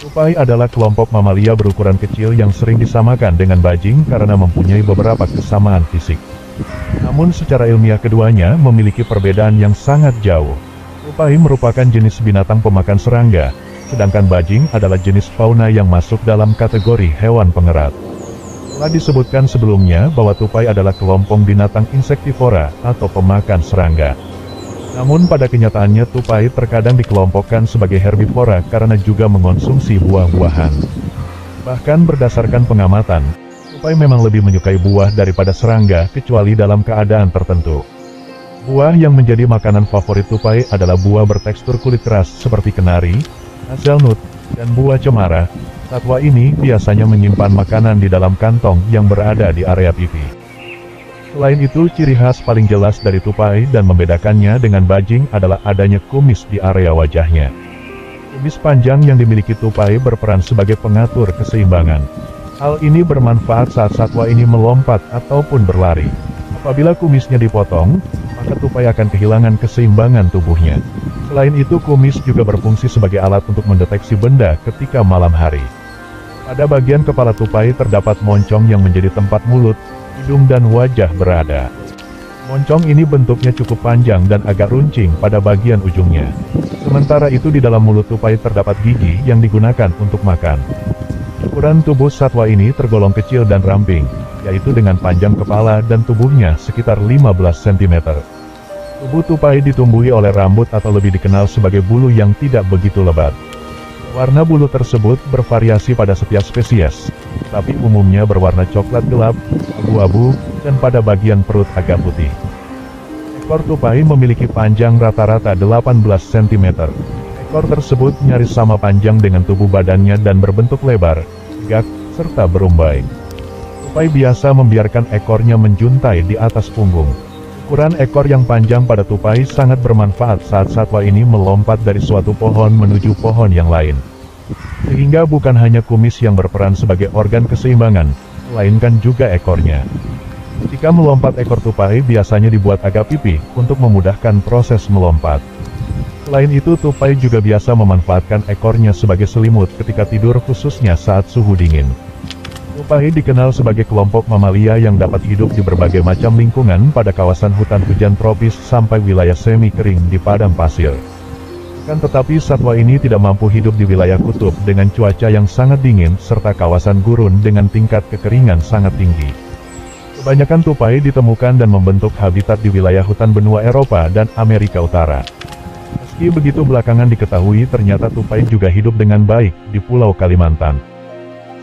Tupai adalah kelompok mamalia berukuran kecil yang sering disamakan dengan bajing karena mempunyai beberapa kesamaan fisik. Namun secara ilmiah keduanya memiliki perbedaan yang sangat jauh. Tupai merupakan jenis binatang pemakan serangga, sedangkan bajing adalah jenis fauna yang masuk dalam kategori hewan pengerat. Telah disebutkan sebelumnya bahwa tupai adalah kelompok binatang insektivora atau pemakan serangga. Namun pada kenyataannya tupai terkadang dikelompokkan sebagai herbivora karena juga mengonsumsi buah-buahan. Bahkan berdasarkan pengamatan, tupai memang lebih menyukai buah daripada serangga kecuali dalam keadaan tertentu. Buah yang menjadi makanan favorit tupai adalah buah bertekstur kulit keras seperti kenari, hazelnut, dan buah cemara. Satwa ini biasanya menyimpan makanan di dalam kantong yang berada di area pipi. Selain itu, ciri khas paling jelas dari tupai dan membedakannya dengan bajing adalah adanya kumis di area wajahnya. Kumis panjang yang dimiliki tupai berperan sebagai pengatur keseimbangan. Hal ini bermanfaat saat satwa ini melompat ataupun berlari. Apabila kumisnya dipotong, maka tupai akan kehilangan keseimbangan tubuhnya. Selain itu, kumis juga berfungsi sebagai alat untuk mendeteksi benda ketika malam hari. Pada bagian kepala tupai terdapat moncong yang menjadi tempat mulut, hidung dan wajah berada. Moncong ini bentuknya cukup panjang dan agak runcing pada bagian ujungnya. Sementara itu di dalam mulut tupai terdapat gigi yang digunakan untuk makan. Ukuran tubuh satwa ini tergolong kecil dan ramping, yaitu dengan panjang kepala dan tubuhnya sekitar 15 cm. Tubuh tupai ditumbuhi oleh rambut atau lebih dikenal sebagai bulu yang tidak begitu lebat. Warna bulu tersebut bervariasi pada setiap spesies, tapi umumnya berwarna coklat gelap, abu-abu, dan pada bagian perut agak putih. Ekor tupai memiliki panjang rata-rata 18 cm. Ekor tersebut nyaris sama panjang dengan tubuh badannya dan berbentuk lebar, tegak, serta berumbai. Tupai biasa membiarkan ekornya menjuntai di atas punggung. Ukuran ekor yang panjang pada tupai sangat bermanfaat saat satwa ini melompat dari suatu pohon menuju pohon yang lain. Sehingga bukan hanya kumis yang berperan sebagai organ keseimbangan, melainkan juga ekornya. Ketika melompat ekor tupai biasanya dibuat agak pipih untuk memudahkan proses melompat. Selain itu tupai juga biasa memanfaatkan ekornya sebagai selimut ketika tidur khususnya saat suhu dingin. Tupai dikenal sebagai kelompok mamalia yang dapat hidup di berbagai macam lingkungan pada kawasan hutan hujan tropis sampai wilayah semi kering di padang pasir. Akan tetapi satwa ini tidak mampu hidup di wilayah kutub dengan cuaca yang sangat dingin serta kawasan gurun dengan tingkat kekeringan sangat tinggi. Kebanyakan tupai ditemukan dan membentuk habitat di wilayah hutan benua Eropa dan Amerika Utara. Meski begitu belakangan diketahui ternyata tupai juga hidup dengan baik di Pulau Kalimantan.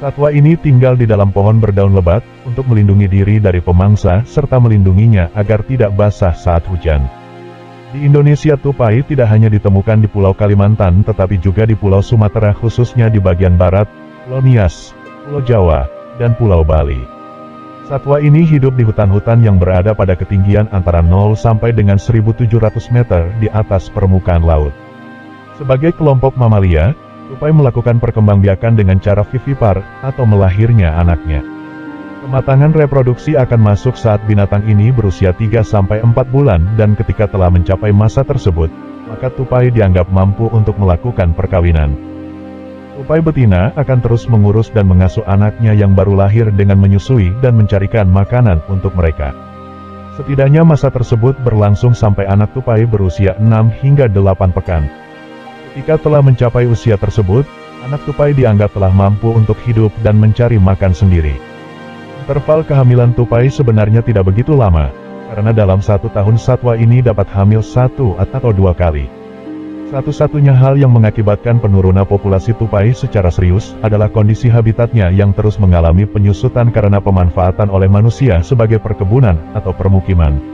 Satwa ini tinggal di dalam pohon berdaun lebat, untuk melindungi diri dari pemangsa, serta melindunginya agar tidak basah saat hujan. Di Indonesia tupai tidak hanya ditemukan di Pulau Kalimantan tetapi juga di Pulau Sumatera khususnya di bagian barat, Pulau Nias, Pulau Jawa, dan Pulau Bali. Satwa ini hidup di hutan-hutan yang berada pada ketinggian antara 0 sampai dengan 1.700 meter di atas permukaan laut. Sebagai kelompok mamalia, tupai melakukan perkembangbiakan dengan cara vivipar, atau melahirnya anaknya. Kematangan reproduksi akan masuk saat binatang ini berusia 3-4 bulan dan ketika telah mencapai masa tersebut, maka tupai dianggap mampu untuk melakukan perkawinan. Tupai betina akan terus mengurus dan mengasuh anaknya yang baru lahir dengan menyusui dan mencarikan makanan untuk mereka. Setidaknya masa tersebut berlangsung sampai anak tupai berusia 6 hingga 8 pekan. Ketika telah mencapai usia tersebut, anak tupai dianggap telah mampu untuk hidup dan mencari makan sendiri. Interval kehamilan tupai sebenarnya tidak begitu lama, karena dalam 1 tahun satwa ini dapat hamil 1 atau 2 kali. Satu-satunya hal yang mengakibatkan penurunan populasi tupai secara serius adalah kondisi habitatnya yang terus mengalami penyusutan karena pemanfaatan oleh manusia sebagai perkebunan atau permukiman.